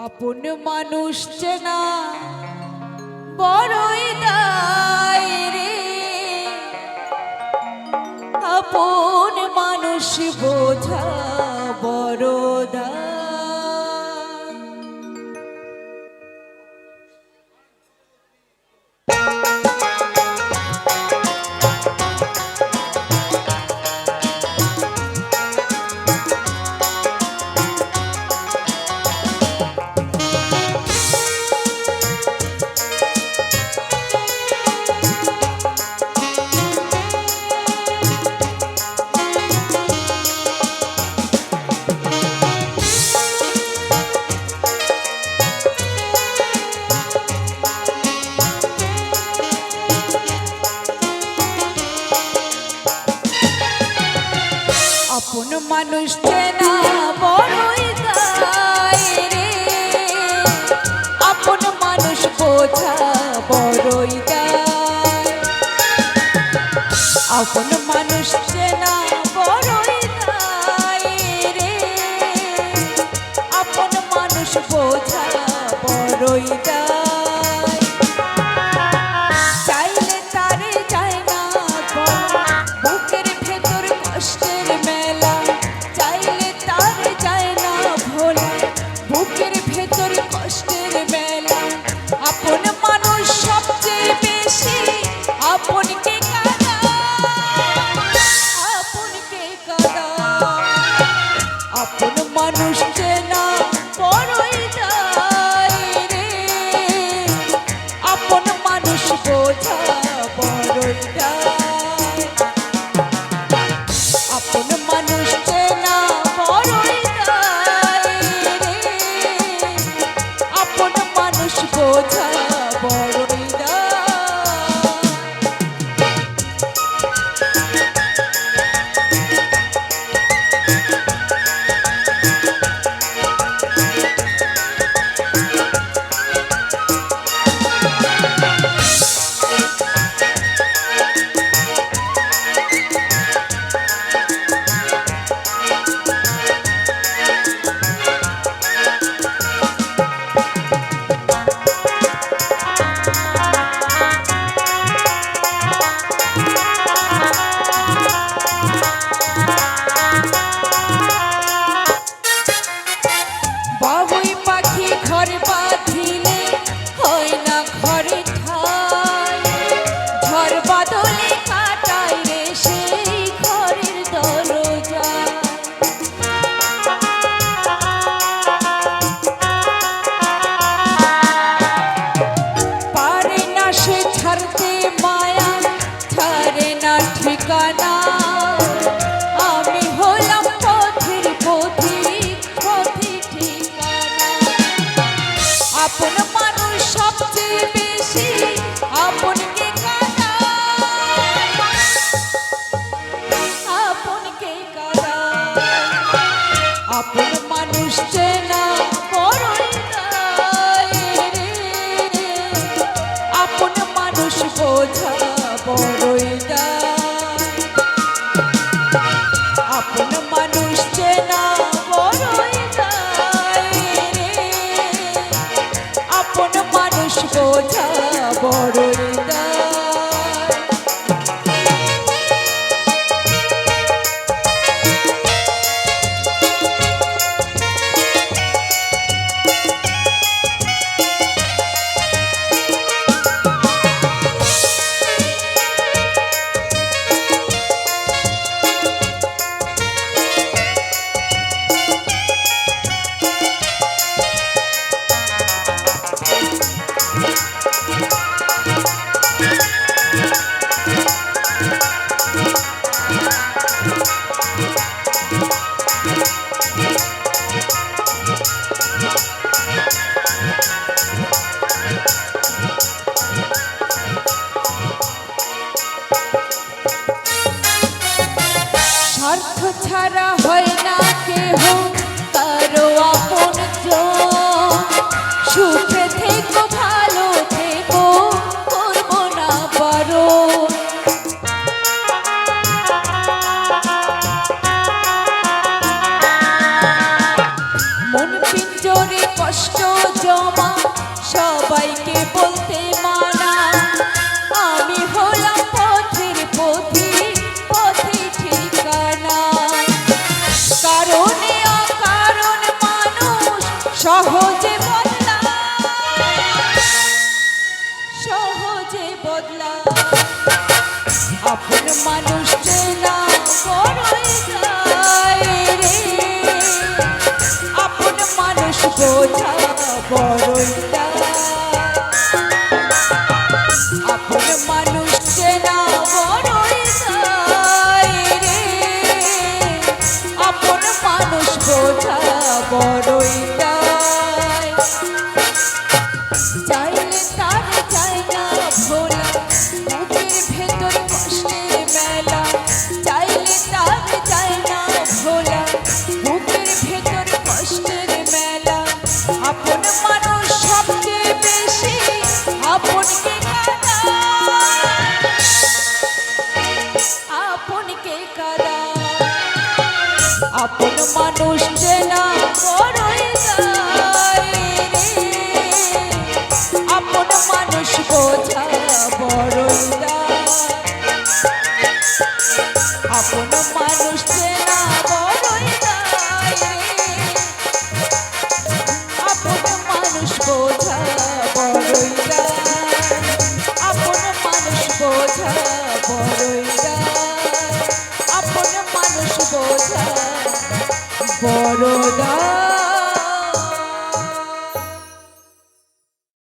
আপন মানুষ চেনা বড়ই দায় রে, আপন মানুষ বোঝা বড় দায়। আপন মানুষ চেনা বড়ই দায় রে, আপন মানুষ বোঝা বড়ই দায়। আপন মানুষ চেনা বড়ই দায় রে, আপন মানুষ বোঝা বড়ই দায়। চাইলে তারে যায় না বুকের ভেতর কষ্টের মেলা, চাইলে তারে যায় না ভোলা বুকের ভেতর কষ্টের মেলা। আপন মানুষ সবচেয়ে বেশি আপনকে কাঁদায়, আপনকে কাঁদায়। আপন মানুষ চেনা বড়ই দায় রে, আপন মানুষ বোঝা বড়ই দায়। আপন মানুষ চেনা বড়ই দায় রে, আপন মানুষ বোঝা বড়ই দায়। বাবুই পাখি ঘর বাঁধিলে হয় না ঘরে ঠাই, ঝড় বাদলে কাটায় রে সেই ঘরের দরজা। পারে না সে ছাড়তে মায়া, ছাড়ে না ঠিকানা। আমি হলাম পথের পথিক, পথে ঠিকানা। আপন মানুষ সবচেয়ে বেশি আপনকে কাঁদায়, আপনকে কাঁদায়। আপন মানুষ চেনা বড়ই দায় রে, আপন মানুষ বোঝা বড়ই দায়। আপন মানুষ চেনা বড়ই দায় রে, আপন মানুষ বোঝা বড়ই দায়। স্বার্থ ছাড়া হয় না কেহ কারো আপনজন, সুখে থেকো ভালো থেকো করব না বারণ। মন পিঞ্জরে কষ্ট আপন মানুষ চেনা বড়ই দায় রে আপন মানুষ বোঝা বড়ই দায় আপন মানুষ চেনা বড়ই দায় রে আপন মানুষ বোঝা বড়ই দায় আপন মানুষ বোঝা বড়ই দায় আপন মানুষ বোঝা বড় দায়